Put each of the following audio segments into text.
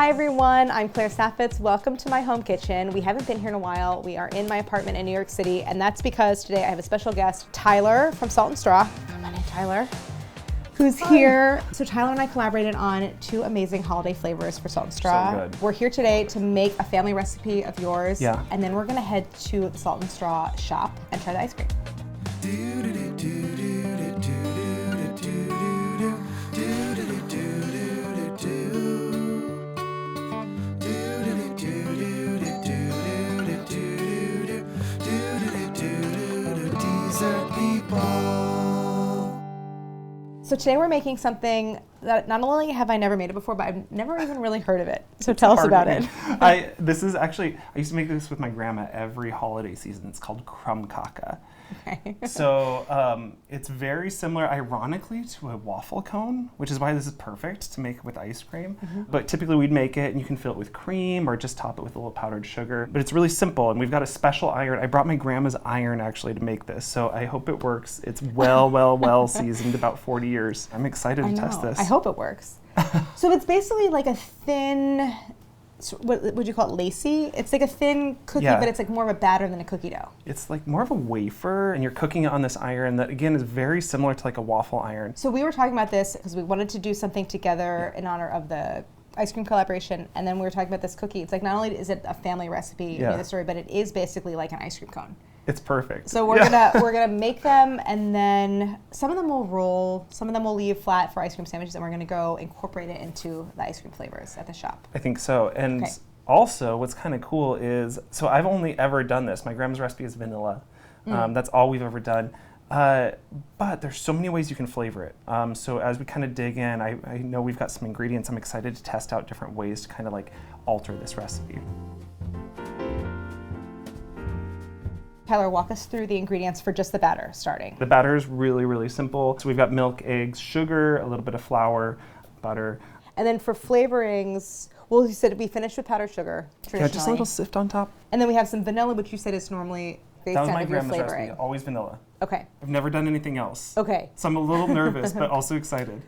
Hi everyone, I'm Claire Saffitz. Welcome to my home kitchen. We haven't been here in a while. We are in my apartment in New York City, and that's because today I have a special guest, Tyler from Salt and Straw. Come on in, Tyler. Who's here. So Tyler and I collaborated on 2 amazing holiday flavors for Salt and Straw. So good. We're here today to make a family recipe of yours. Yeah. And then we're gonna head to the Salt and Straw shop and try the ice cream. So today we're making something that not only have I never made it before, but I've never even really heard of it. So tell us about it. I used to make this with my grandma every holiday season. It's called Krumkake. Okay. So it's very similar, ironically, to a waffle cone, which is why this is perfect to make with ice cream. Mm-hmm. But typically we'd make it and you can fill it with cream or just top it with a little powdered sugar. But it's really simple, and we've got a special iron. I brought my grandma's iron actually to make this, so I hope it works. It's well seasoned, about 40 years. I'm excited to test this. I hope it works. So it's basically like a thin, what would you call it, lacy? It's like a thin cookie, but it's like more of a batter than a cookie dough. It's like more of a wafer, and you're cooking it on this iron that, again, is very similar to like a waffle iron. So we were talking about this because we wanted to do something together in honor of the ice cream collaboration, and then we were talking about this cookie. It's like not only is it a family recipe, the story, but it is basically like an ice cream cone. It's perfect. So we're gonna make them, and then some of them will roll, some of them will leave flat for ice cream sandwiches, and we're gonna go incorporate it into the ice cream flavors at the shop. I think so. And also, what's kind of cool is, so I've only ever done this. My grandma's recipe is vanilla. That's all we've ever done. But there's so many ways you can flavor it. So as we kind of dig in, I know we've got some ingredients. I'm excited to test out different ways to kind of like alter this recipe. Tyler, walk us through the ingredients for just the batter, starting. The batter is really simple. So we've got milk, eggs, sugar, a little bit of flour, butter. And then for flavorings, well, you said we finished with powdered sugar, traditionally. Yeah, just a little sift on top. And then we have some vanilla, which you said is normally based That was out my of your grandma's flavoring. recipe, always vanilla. Okay. I've never done anything else. Okay. So I'm a little nervous, but also excited.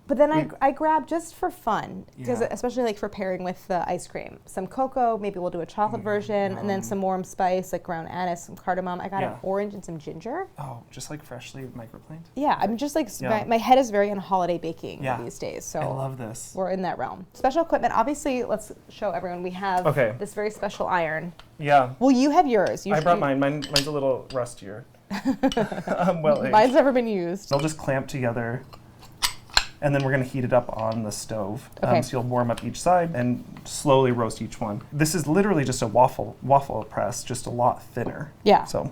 But then I grabbed, just for fun, because especially like for pairing with the ice cream, some cocoa, maybe we'll do a chocolate version, and then some warm spice like ground anise, some cardamom. I got an orange and some ginger. Oh, just like freshly microplaned? Yeah, I'm just like, my head is very on holiday baking these days. So I love this. We're in that realm. Special equipment, obviously, let's show everyone. We have this very special iron. Yeah. Well, you have yours. I brought mine. Mine's a little rustier. Mine's never been used. They'll just clamp together. And then we're going to heat it up on the stove. So you'll warm up each side and slowly roast each one. This is literally just a waffle press, just a lot thinner. Yeah. So.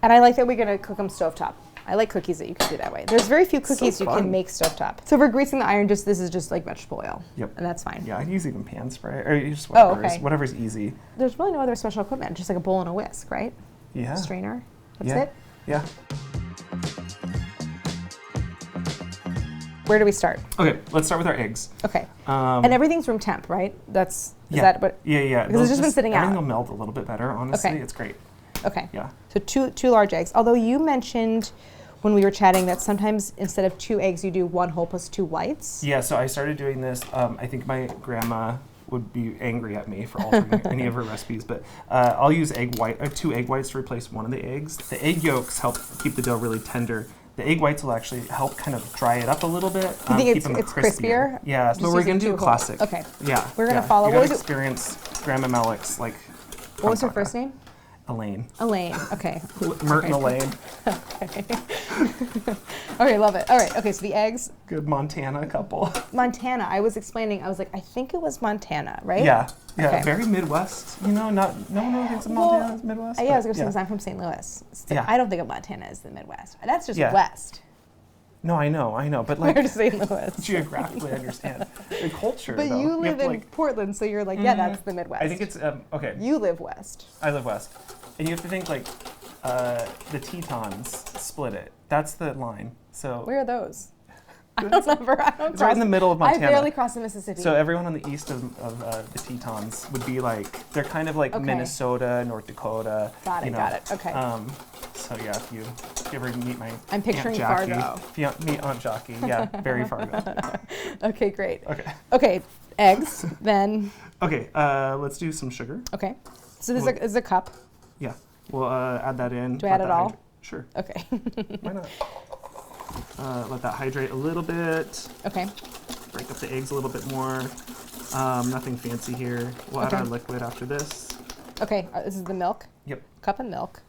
And I like that we're going to cook them stovetop. I like cookies that you can do that way. There's very few cookies you can make stovetop. So for greasing the iron, this is just like vegetable oil. Yep. And that's fine. Yeah, I use even pan spray, or just whatever's easy. There's really no other special equipment, just like a bowl and a whisk, right? Yeah. Strainer. That's it? Yeah. Where do we start? Okay, let's start with our eggs. Okay. And everything's room temp, right? Is that what? Yeah. Because it's just been sitting out. Everything will melt a little bit better, honestly. It's great. Okay. Yeah. So two large eggs. Although you mentioned when we were chatting that sometimes instead of 2 eggs, you do 1 whole plus 2 whites. Yeah, so I started doing this. I think my grandma would be angry at me for altering any of her recipes, but I'll use 2 egg whites to replace one of the eggs. The egg yolks help keep the dough really tender. The egg whites will actually help kind of dry it up a little bit. You think it's crispier? Yeah, so we're going to do a classic. Okay. Yeah. We're going to follow. What was experience Grandma Malek's like. What was her first name? Elaine. Elaine. Okay. Merton Elaine. Okay. Okay, love it. All right. Okay, so the eggs. Good Montana couple. Montana. I was explaining. I was like, I think it was Montana, right? Yeah. Yeah. Okay. Very Midwest. You know, no one really thinks of Montana as Midwest. Yeah, I was going to say because I'm from St. Louis. I don't think of Montana as the Midwest. That's just West. No, I know, but like St. Louis. Geographically, I understand the culture. But though. you live in Portland, so you're like, that's the Midwest. I think it's okay. You live west. I live west, and you have to think like the Tetons split it. That's the line. So where are those? I don't It's right in the middle of Montana. I barely crossed the Mississippi. So everyone on the east of the Tetons would be like, they're kind of like Okay. Minnesota, North Dakota. Got it. Okay. So yeah, if you ever meet my I'm picturing Aunt Jackie, Fargo. if you meet Aunt Jackie, yeah, very Fargo. Okay, great. Okay. Okay, eggs, then. Okay, let's do some sugar. Okay. So this is a cup. Yeah, we'll add that in. Do I add it all? Sure. Okay. Why not? Let that hydrate a little bit. Okay. Break up the eggs a little bit more. Nothing fancy here. We'll add our liquid after this. Okay, this is the milk. Yep. Cup of milk.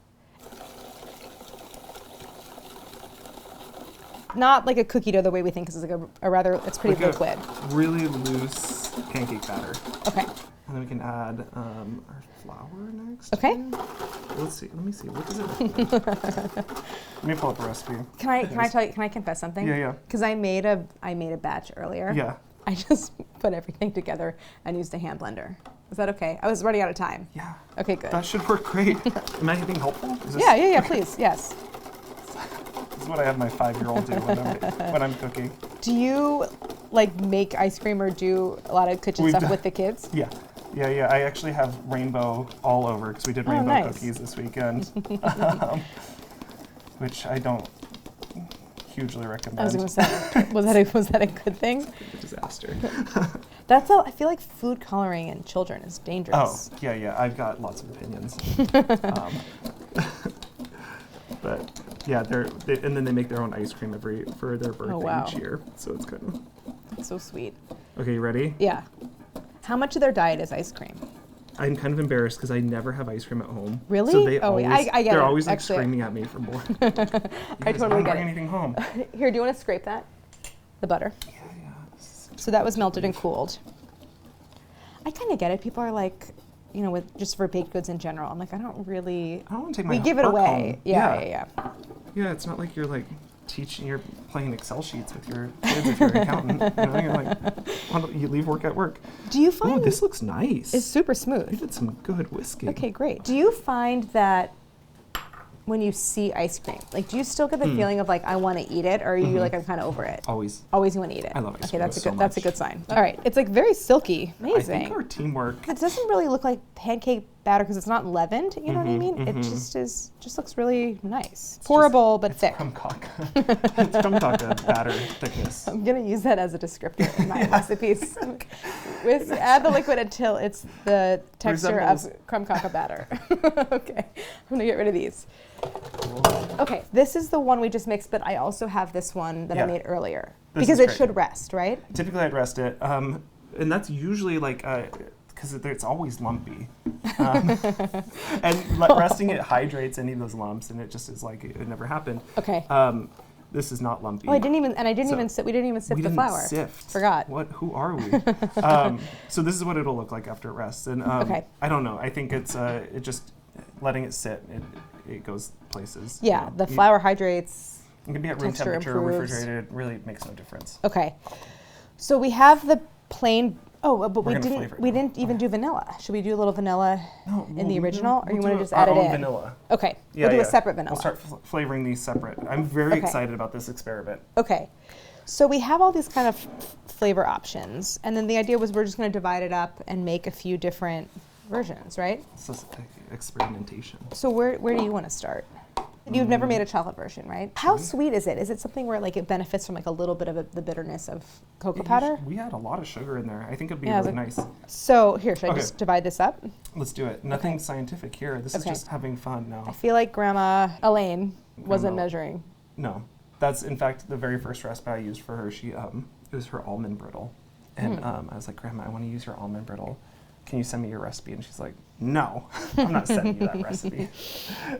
Not like a cookie dough the way we think, because it's like it's pretty like liquid. A really loose pancake batter. Okay. And then we can add our flour next. Okay. Let's see. Let me see. What does it look like? Let me pull up a recipe. Can I confess something? Yeah. Because I made a batch earlier. Yeah. I just put everything together and used a hand blender. Is that okay? I was running out of time. Yeah. Okay, good. That should work great. Am I being helpful? Yeah, please, yes. This is what I have my 5-year-old do when I'm cooking. Do you like make ice cream or do a lot of kitchen stuff with the kids? Yeah. I actually have rainbow all over because we did rainbow cookies this weekend, which I don't hugely recommend. I was going to say, was that a good thing? It's a disaster. I feel like food coloring in children is dangerous. Oh, yeah. I've got lots of opinions. But yeah, and then they make their own ice cream for their birthday each year. So it's kind of. That's so sweet. Okay, you ready? Yeah. How much of their diet is ice cream? I'm kind of embarrassed because I never have ice cream at home. Really? So they I get they're it. always like Actually, screaming at me for more. I totally get bring it. anything home. Here, do you want to scrape that? The butter. Yeah. So that was melted and cooled. I kind of get it. People are like, just for baked goods in general. I'm like, I don't want to take my we give it work away. home. Yeah. Yeah, it's not like you're like you're playing Excel sheets with your kids if you're an accountant. You're like, you leave work at work. Do you find this looks nice? It's super smooth. You did some good whiskey. Okay, great. Do you find that when you see ice cream, like, do you still get the feeling of like, I want to eat it, or are you like, I'm kind of over it? Always you want to eat it. I love ice Okay, cream. that's a good sign. All right, it's like very silky. Amazing. I think our teamwork. It doesn't really look like pancake batter because it's not leavened. You know what I mean? It just looks really nice. Pourable but thick. Krumkake. It's Krumkake batter thickness. I'm gonna use that as a descriptor in my recipes. Add the liquid until it's the texture of Krumkake batter. Okay, I'm gonna get rid of these. Okay, this is the one we just mixed, but I also have this one that I made earlier because it should rest, right? Typically, I'd rest it, and that's usually like because it's always lumpy, and resting it hydrates any of those lumps, and it just is like it never happened. Okay. This is not lumpy. Oh, we didn't even sift the flour. Sift. Forgot. Who are we? So this is what it'll look like after it rests, and I don't know. I think it's it just letting it sit. It goes places. Yeah, the flour hydrates. It can be at room temperature, refrigerated. It really makes no difference. Okay, so we have the plain. Oh, but we didn't even do vanilla. Should we do a little vanilla in the original, or you want to just add it in? Vanilla. Okay, we'll do a separate vanilla. We'll start flavoring these separate. I'm very excited about this experiment. Okay, so we have all these kind of flavor options, and then the idea was we're just going to divide it up and make a few different versions, right? So it's experimentation. So where do you want to start? You've never made a chocolate version, right? How sweet is it? Is it something where like it benefits from like a little bit of the bitterness of cocoa powder? We had a lot of sugar in there. I think it'd be really nice. So here, should I just divide this up? Let's do it. Nothing scientific here. This is just having fun now. I feel like Grandma Elaine wasn't measuring. No, that's in fact the very first recipe I used for her. It was her almond brittle, and I was like, Grandma, I want to use your almond brittle. Can you send me your recipe? And she's like, no, I'm not sending you that recipe.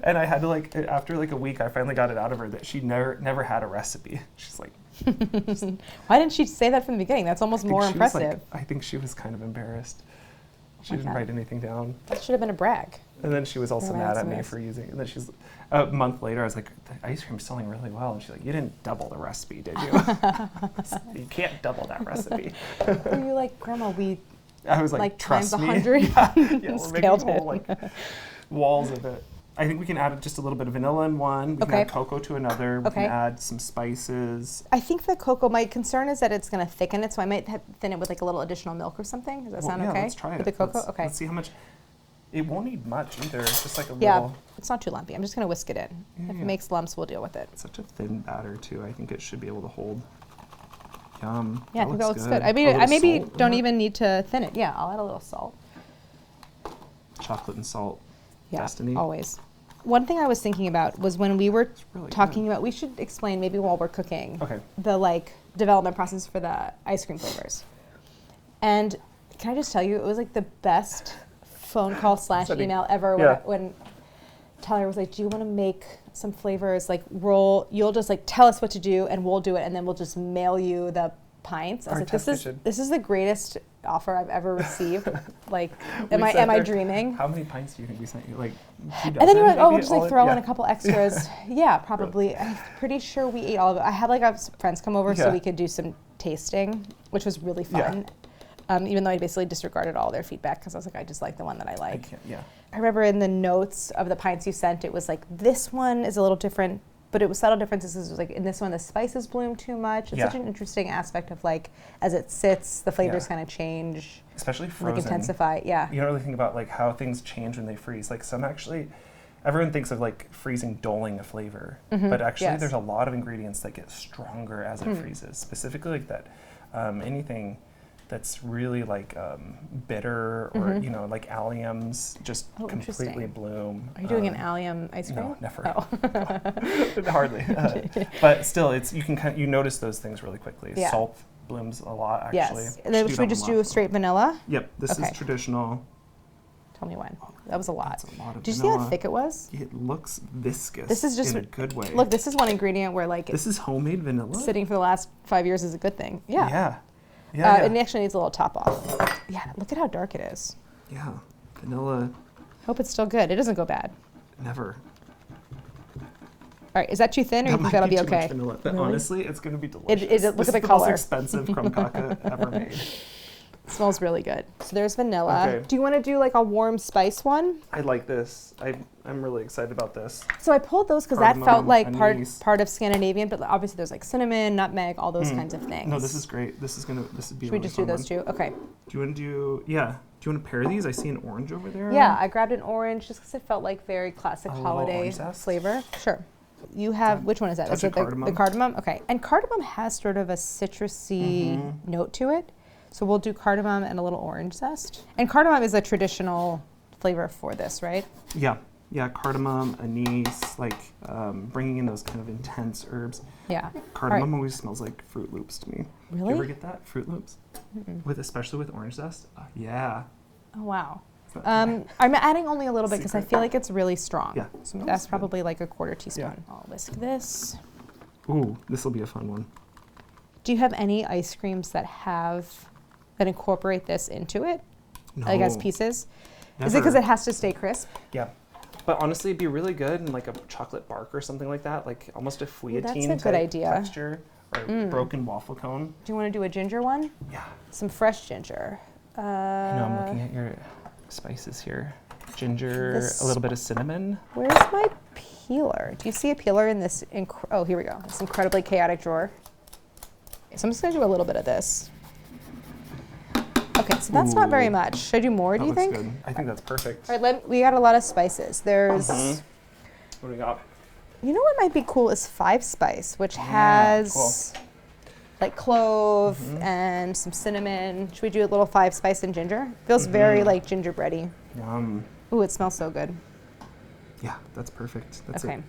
And I had to after a week, I finally got it out of her that she never had a recipe. She's like, why didn't she say that from the beginning? That's almost more impressive. I think she was kind of embarrassed. She didn't write anything down. That should have been a brag. And then she was also mad at me for using it. And then she's, a month later, I was like, the ice cream's selling really well. And she's like, you didn't double the recipe, did you? You can't double that recipe. Were you like, Grandma, I was like trust times me. 100. Yeah, we're making whole walls of it. I think we can add just a little bit of vanilla in one. We can add cocoa to another. We can add some spices. I think the cocoa, my concern is that it's going to thicken it, so I might thin it with like a little additional milk or something. Does that sound okay? Let's try it. With the cocoa? Okay. Let's see how much. It won't need much either. It's just like a yeah, little. It's not too lumpy. I'm just going to whisk it in. If it makes lumps, we'll deal with it. It's such a thin batter too. I think it should be able to hold. Yum. Yeah, I think that looks good. I mean, I maybe don't even need to thin it. Yeah, I'll add a little salt. Chocolate and salt. Yeah, Destiny. Always. One thing I was thinking about was when we were talking about, we should explain maybe while we're cooking, the like development process for the ice cream flavors. And can I just tell you, it was like the best phone call / email ever when Tyler was like, do you want to make some flavors? Like you'll just like tell us what to do and we'll do it and then we'll just mail you the pints. I was like, this is the greatest offer I've ever received. Like, am I dreaming? How many pints do you think we sent you? Like, and then you're like, oh, we'll just like throw in a couple extras. Yeah, probably. I'm pretty sure we ate all of it. I had like friends come over so we could do some tasting, which was really fun. Even though I basically disregarded all their feedback because I was like, I just like the one that I like. I remember in the notes of the pints you sent, it was like, this one is a little different, but it was subtle differences. It was like, in this one, the spices bloom too much. It's such an interesting aspect of like, as it sits, the flavors kind of change. Especially frozen. Like intensify, You don't really think about like how things change when they freeze. Like some actually, everyone thinks of like freezing dulling a flavor, but actually there's a lot of ingredients that get stronger as it freezes. Specifically like that, anything that's really like bitter or like alliums just completely bloom. Are you doing an allium ice cream? No, never. Hardly. But still, you notice those things really quickly. Salt blooms a lot actually. Yes. And then should we just do straight vanilla? Yep. This is traditional. Tell me when. That was a lot. That's a lot of Did you see how thick it was? It looks viscous. This is just in a good way. Look, this is one ingredient where like this is homemade vanilla. Sitting for the last 5 years is a good thing. Yeah. It actually needs a little top off. Yeah, look at how dark it is. Yeah, vanilla. Hope it's still good. It doesn't go bad. Never. All right, is that too thin, or you think that'll be okay? Vanilla, but honestly, it's going to be delicious. Look at the color. This is the most expensive Krumkake ever made. It smells really good. So there's vanilla. Okay. Do you want to do like a warm spice one? I like this. I'm really excited about this. So I pulled those because that felt like part of Scandinavian, but obviously there's like cinnamon, nutmeg, all those kinds of things. No, this is great. This would be. Should we just do those two? Okay. Do you want to do? Yeah. Do you want to pair these? I see an orange over there. Yeah, I grabbed an orange just because it felt like very classic holiday flavor. Sure. You have, which one is that? Is it the cardamom? Okay. And cardamom has sort of a citrusy note to it. So we'll do cardamom and a little orange zest. And cardamom is a traditional flavor for this, right? Yeah. Yeah, cardamom, anise, like bringing in those kind of intense herbs. Yeah. Cardamom always smells like Fruit Loops to me. Really? You ever get that? Fruit Loops? Especially with orange zest? Yeah. Oh, wow. I'm adding only a little bit because I feel like it's really strong. Yeah. So that's probably like a 1/4 teaspoon. Yeah. I'll whisk this. Ooh, this will be a fun one. Do you have any ice creams that incorporate this into it? No. Like as pieces? Never. Is it because it has to stay crisp? Yeah. But honestly, it'd be really good in like a chocolate bark or something like that, like almost a fouilletine type texture, or broken waffle cone. Do you want to do a ginger one? Yeah. Some fresh ginger. I know, I'm looking at your spices here. Ginger, a little bit of cinnamon. Where's my peeler? Do you see a peeler in this? Oh, here we go. This incredibly chaotic drawer. So I'm just going to do a little bit of this. Okay, so that's not very much. Should I do more, do you think? Good. I think that's perfect. All right, we got a lot of spices. There's... What do we got? You know what might be cool is 5 spice, which has like clove and some cinnamon. Should we do a little 5 spice and ginger? Feels very like gingerbready. Yum. Ooh, it smells so good. Yeah, that's perfect. That's okay. It.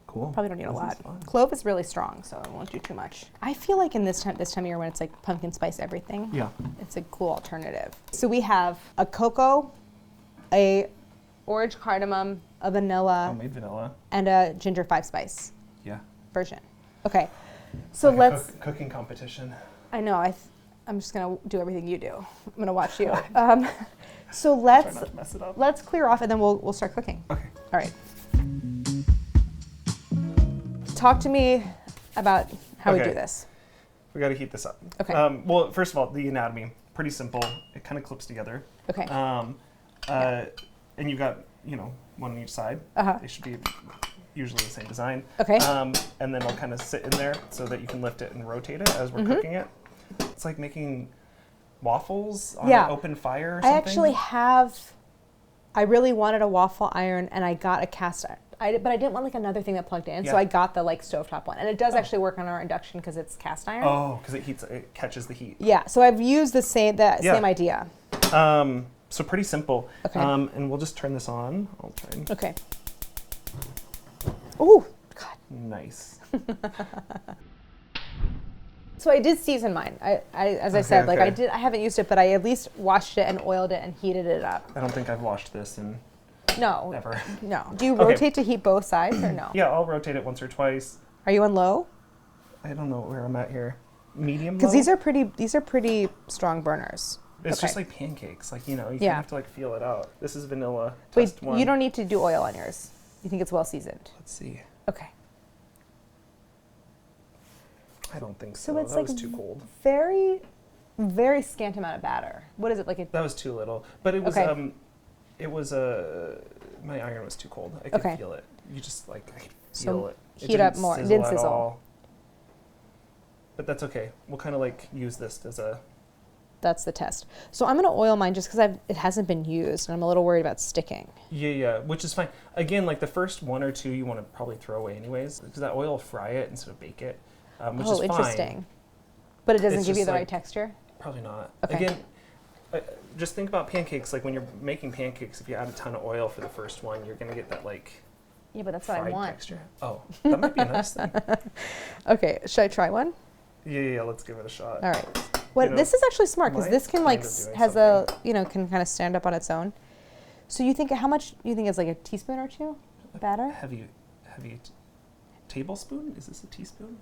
Cool. Probably don't need a lot. Clove is really strong, so I won't do too much. I feel like in this time of year when it's like pumpkin spice everything, it's a cool alternative. So we have a cocoa, a orange cardamom, a vanilla, homemade vanilla, and a ginger 5 spice. Yeah. Version. Okay. So like let's cooking competition. I know. I'm just gonna do everything you do. I'm gonna watch you. So let's try not to mess it up. Let's clear off and then we'll start cooking. Okay. All right. Talk to me about how we do this. We got to heat this up. Okay. Well, first of all, the anatomy, pretty simple. It kind of clips together. Okay. and you've got, one on each side. They should be usually the same design. Okay. And then it'll kind of sit in there so that you can lift it and rotate it as we're cooking it. It's like making waffles on an open fire or something. I actually I really wanted a waffle iron, and I got a cast iron. But I didn't want like another thing that plugged in, so I got the like stovetop one. And it does actually work on our induction because it's cast iron. Oh, because it catches the heat. Yeah, so I've used the same idea. So pretty simple. Okay. And we'll just turn this on. I'll try and... Okay. Oh, God. Nice. So I did season mine. I said, like I haven't used it, but I at least washed it and oiled it and heated it up. I don't think I've washed this in ever. No. Do you rotate to heat both sides or no? Yeah, I'll rotate it once or twice. Are you on low? I don't know where I'm at here. Medium low? Because these are pretty strong burners. It's just like pancakes. Like, you kind of have to like feel it out. This is vanilla. Wait, you don't need to do oil on yours. You think it's well seasoned? Let's see. Okay. I don't think so. So it's that like was too cold. Very, very scant amount of batter. What is it like? That was too little. But it was my iron was too cold. I could feel it. You just like I could feel it. Heat up more. It didn't sizzle. All. But that's okay. We'll kind of like use this as a. That's the test. So I'm going to oil mine just because it hasn't been used, and I'm a little worried about sticking. Yeah, which is fine. Again, like the first one or two you want to probably throw away anyways, because that oil will fry it instead of bake it, which is fine. Interesting. But it doesn't give you the right texture? Probably not. Okay. Again, just think about pancakes. Like when you're making pancakes, if you add a ton of oil for the first one, you're going to get that like yeah, but that's what I want. Texture. Oh, that might be a nice thing. Okay, should I try one? Yeah, let's give it a shot. All right. This is actually smart because this can like can kind of stand up on its own. So you think how much you think it's like a teaspoon or two batter? Heavy tablespoon? Is this a teaspoon?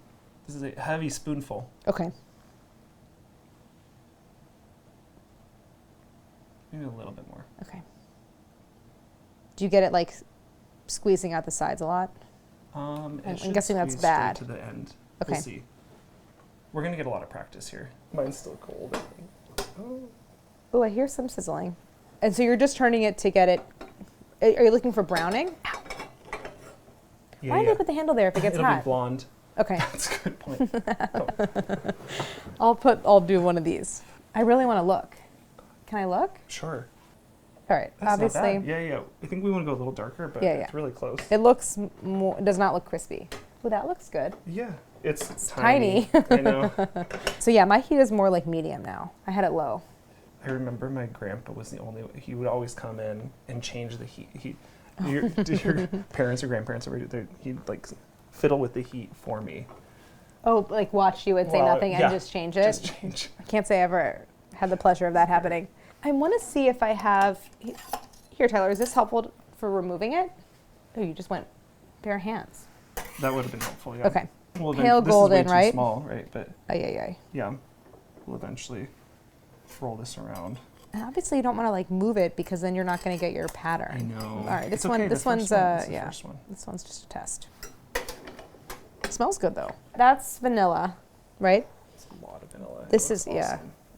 This is a heavy spoonful. Okay. Maybe a little bit more. Okay. Do you get it like squeezing out the sides a lot? I'm guessing that's bad. To the end. Okay. We'll see. We're going to get a lot of practice here. Mine's still cold, I think. Oh, I hear some sizzling. And so you're just turning it to get it. Are you looking for browning? Ow. Yeah, Why did they put the handle there if it gets It'll hot? be blonde. Okay. That's a good point. I'll do one of these. I really want to look. Can I look? Sure. All right. That's obviously. Not bad. Yeah. I think we want to go a little darker, but it's really close. It looks more. It does not look crispy. Well, that looks good. Yeah. It's tiny. I know. So yeah, my heat is more like medium now. I had it low. I remember my grandpa was he would always come in and change the heat. Did your parents or grandparents ever do that? He'd like fiddle with the heat for me. Oh, like watch you and say nothing and just change it? Just change. I can't say I ever had the pleasure of that happening. I want to see if I have, here Tyler, is this helpful for removing it? Oh, you just went bare hands. That would have been helpful, yeah. Okay. Well, pale golden, this is way too small, right? But yeah, we'll eventually roll this around. And obviously, you don't want to like move it because then you're not going to get your pattern. I know. All right, this one's This one's just a test. It smells good though. That's vanilla, right? It's a lot of vanilla. This is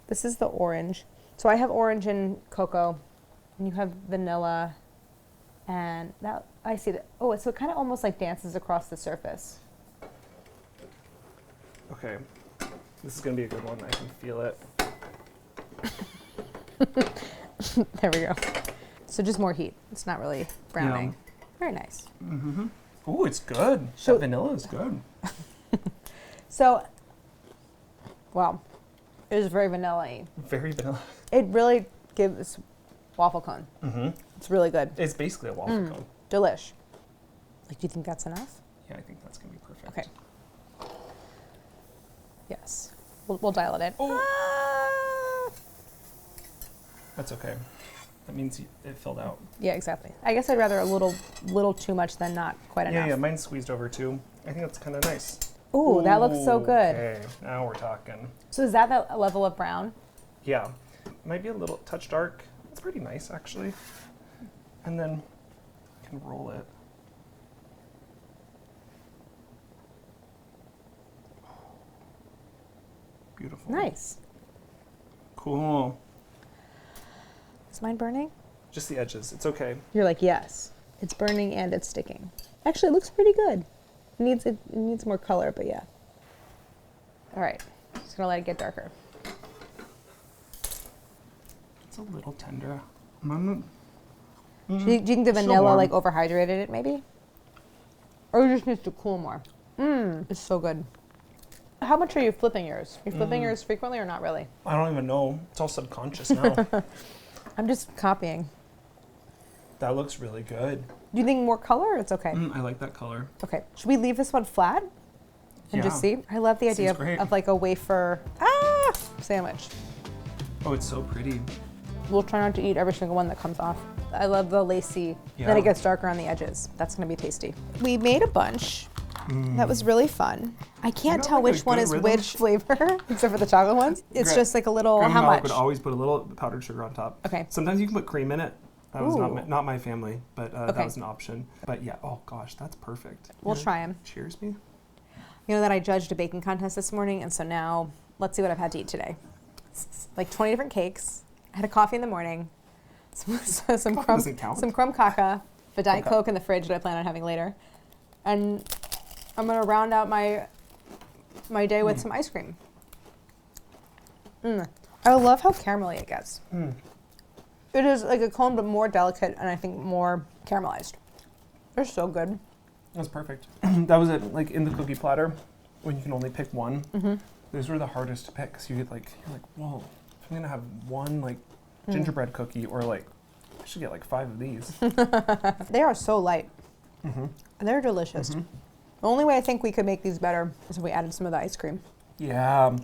This is the orange. So I have orange and cocoa, and you have vanilla, and that I see that. Oh, so it kind of almost like dances across the surface. Okay, this is gonna be a good one. I can feel it. There we go. So just more heat. It's not really browning. Yeah. Very nice. Mm-hmm. Ooh, it's good. So that vanilla is good. So, well, it was very vanilla-y. Very vanilla. It really gives waffle cone. Mm-hmm. It's really good. It's basically a waffle cone. Delish. Like, do you think that's enough? Yeah, I think that's gonna be perfect. Okay. Yes. We'll dial it in. Oh. That's okay. That means it filled out. Yeah, exactly. I guess I'd rather a little too much than not quite enough. Yeah, mine's squeezed over too. I think that's kind of nice. Ooh, that looks so good. Okay, now we're talking. So is that the level of brown? Yeah. Might be a little touch dark. It's pretty nice, actually. And then you can roll it. Beautiful. Nice. Cool. Is mine burning? Just the edges. It's okay. You're like, yes. It's burning and it's sticking. Actually, it looks pretty good. It needs more color, but yeah. All right. Just gonna let it get darker. It's a little tender. Do you think the vanilla like overhydrated it maybe? Or it just needs to cool more? It's so good. How much are you flipping yours? Are you flipping yours frequently or not really? I don't even know. It's all subconscious now. I'm just copying. That looks really good. Do you think more color or it's okay? I like that color. Okay. Should we leave this one flat? And just see? I love the idea of like a wafer sandwich. Oh, it's so pretty. We'll try not to eat every single one that comes off. I love the lacy. Then it gets darker on the edges. That's gonna be tasty. We made a bunch. That was really fun. I can't tell which one is which flavor, except for the chocolate ones. It's just like a little, how much? Malek would always put a little powdered sugar on top. Okay. Sometimes you can put cream in it. That was not my family, but that was an option. But yeah, oh gosh, that's perfect. We'll try them. Cheers me. You know that I judged a baking contest this morning, and so now let's see what I've had to eat today. Like 20 different cakes. I had a coffee in the morning. Some Krumkake, a Diet Coke in the fridge that I plan on having later. And I'm gonna round out my day with some ice cream. I love how caramelly it gets. It is like a cone, but more delicate and I think more caramelized. They're so good. That's perfect. That was it. Like in the cookie platter, when you can only pick one. Those were the hardest to pick because you're like, whoa, if I'm gonna have one like gingerbread cookie or like, I should get like 5 of these. They are so light. And they're delicious. The only way I think we could make these better is if we added some of the ice cream. Yeah. Oh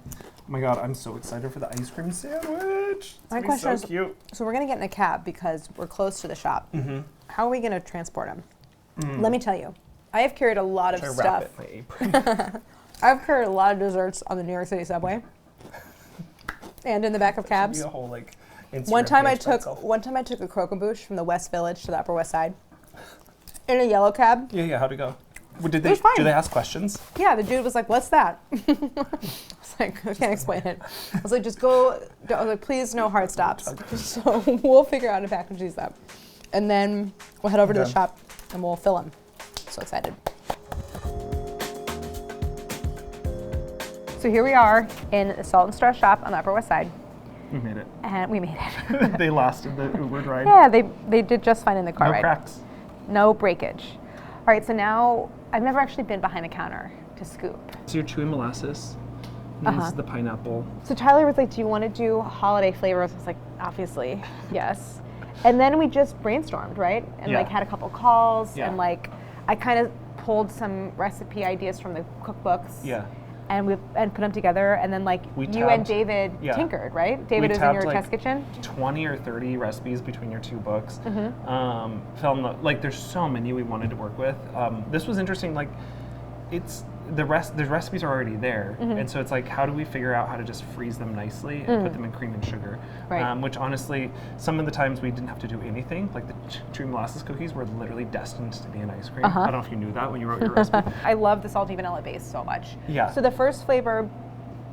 my God, I'm so excited for the ice cream sandwich. My question is, cute. So we're gonna get in a cab because we're close to the shop. How are we gonna transport them? Let me tell you, I have carried a lot of stuff. Wrap it in my apron. I've carried a lot of desserts on the New York City subway and in the back of cabs. Be a whole, like, one time I took a croquembouche from the West Village to the Upper West Side in a yellow cab. Yeah. How'd it go? Do they ask questions? Yeah, the dude was like, "What's that?" I was like, "I can't explain it." I was like, "Just go." I was like, "Please, no hard stops." So we'll figure out how to package these up, and then we'll head over to the shop and we'll fill them. So excited. So here we are in the Salt and Straw shop on the Upper West Side. We made it. And we made it. They lasted the Uber ride. Yeah, they did just fine in the car ride. No cracks. No breakage. All right, so now I've never actually been behind the counter to scoop. So you're chewing molasses. And this is the pineapple. So Tyler was like, "Do you want to do holiday flavors?" I was like, "Obviously, yes." And then we just brainstormed, right? And like had a couple calls and like I kind of pulled some recipe ideas from the cookbooks. Yeah. And put them together, and then like you and David tinkered, right? David is in your test kitchen. 20 or 30 recipes between your 2 books. Like there's so many we wanted to work with. This was interesting. Like the recipes are already there, and so it's like, how do we figure out how to just freeze them nicely and put them in cream and sugar? Right. Which honestly, some of the times we didn't have to do anything. Like the chewy molasses cookies were literally destined to be an ice cream. I don't know if you knew that when you wrote your recipe. I love the salty vanilla base so much. Yeah. So the first flavor.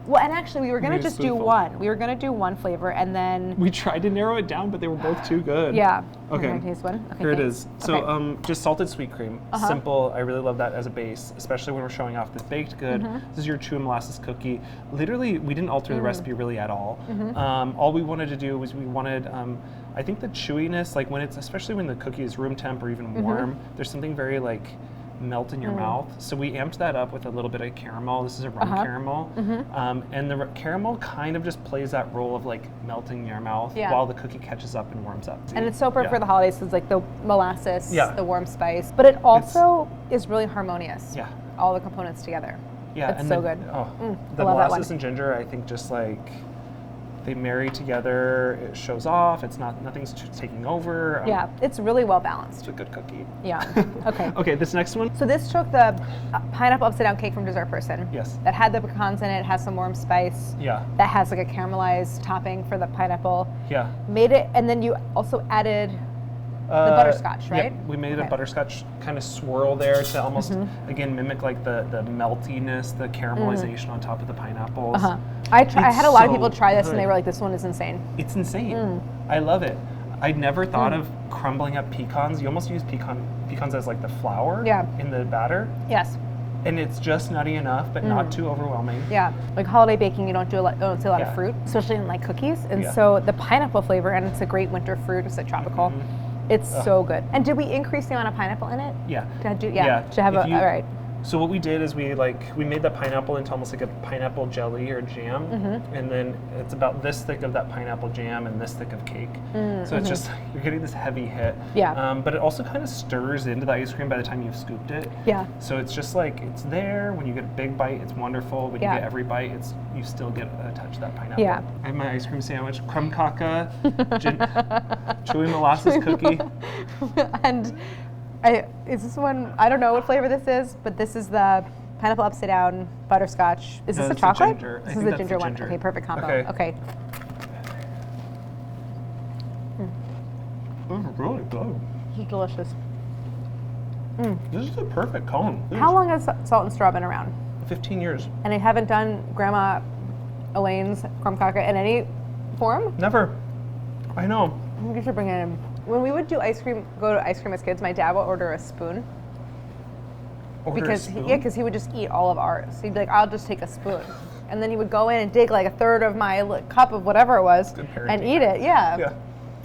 Well, and actually, we were going to just do one. We were going to do one flavor, and then... We tried to narrow it down, but they were both too good. Yeah. Okay. Can I taste one? Okay, here it is. So just salted sweet cream. Simple. I really love that as a base, especially when we're showing off this baked good. This is your chewy molasses cookie. Literally, we didn't alter the recipe really at all. All we wanted to do was we wanted, I think the chewiness, like when it's, especially when the cookie is room temp or even warm, there's something very like melt in your mouth. So we amped that up with a little bit of caramel. This is a rum caramel. And the caramel kind of just plays that role of like melting in your mouth while the cookie catches up and warms up. And it's so perfect for the holidays. So it's like the molasses, the warm spice, but it also is really harmonious. Yeah. All the components together. Yeah. It's so good. The molasses and ginger, I think just like, they marry together, it shows off, nothing's taking over. Yeah, it's really well balanced. It's a good cookie. Yeah, okay. Okay, this next one. So this took the pineapple upside down cake from Dessert Person. Yes. That had the pecans in it, has some warm spice. Yeah. That has like a caramelized topping for the pineapple. Yeah. Made it, and then you also added the butterscotch, right? Yeah, we made a butterscotch kind of swirl there to almost, again, mimic like the meltiness, the caramelization on top of the pineapples. I had a lot of people try this and they were like, "This one is insane." It's insane. I love it. I'd never thought of crumbling up pecans. You almost use pecans as like the flour in the batter. Yes. And it's just nutty enough, but not too overwhelming. Yeah, like holiday baking, you don't see a lot of fruit, especially in like cookies. And so the pineapple flavor, and it's a great winter fruit, it's like tropical. It's so good. And did we increase the amount of pineapple in it? Yeah. To have all right. So what we did is we made the pineapple into almost like a pineapple jelly or jam, and then it's about this thick of that pineapple jam and this thick of cake. So it's just, you're getting this heavy hit. Yeah. But it also kind of stirs into the ice cream by the time you've scooped it. Yeah. So it's just like, it's there. When you get a big bite, it's wonderful. When you get every bite, you still get a touch of that pineapple. Yeah. I have my ice cream sandwich, Krumkake, chewy molasses cookie. And is this one, I don't know what flavor this is, but this is the pineapple upside down butterscotch. Is this a chocolate? Ginger. This is the ginger one. Okay, perfect combo. Okay. This is really good. This is delicious. This is a perfect cone. How long has Salt and Straw been around? 15 years. And I haven't done Grandma Elaine's Krumkake in any form? Never. I know. I think you should bring it in. When we would go to ice cream as kids, my dad would order a spoon. Because he would just eat all of ours. He'd be like, I'll just take a spoon. And then he would go in and dig like a third of my cup of whatever it was and eat it. Yeah.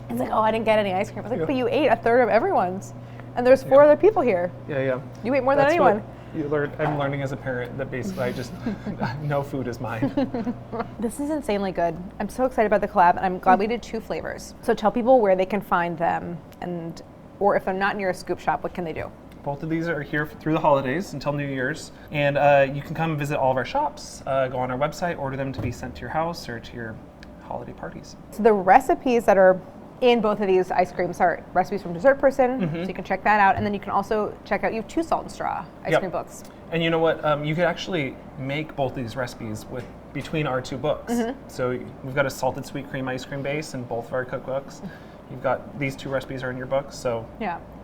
He's like, oh, I didn't get any ice cream. I was like, but you ate a third of everyone's. And there's 4 other people here. Yeah. You ate more than anyone. I'm learning as a parent that basically I just, no food is mine. This is insanely good. I'm so excited about the collab, and I'm glad we did 2 flavors. So tell people where they can find them, or if they're not near a scoop shop, what can they do? Both of these are here through the holidays until New Year's. And you can come visit all of our shops, go on our website, order them to be sent to your house or to your holiday parties. So the recipes that are in both of these ice creams are recipes from Dessert Person, so you can check that out. And then you can also check out, you have 2 Salt and Straw ice cream books. And you know what? You could actually make both these recipes between our 2 books. So we've got a salted sweet cream ice cream base in both of our cookbooks. You've got these 2 recipes are in your books. So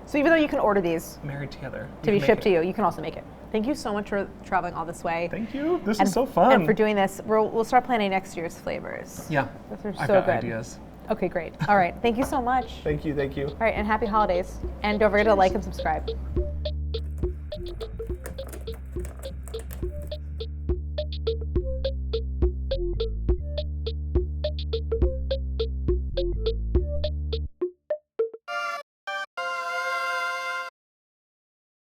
so even though you can order these married together to be shipped to you, you can also make it. Thank you so much for traveling all this way. Thank you. This is so fun. And for doing this, we'll start planning next year's flavors. Yeah. Those are I've so got good. ideas. Okay, great. All right. Thank you so much. Thank you. All right, and happy holidays. And don't forget to like and subscribe.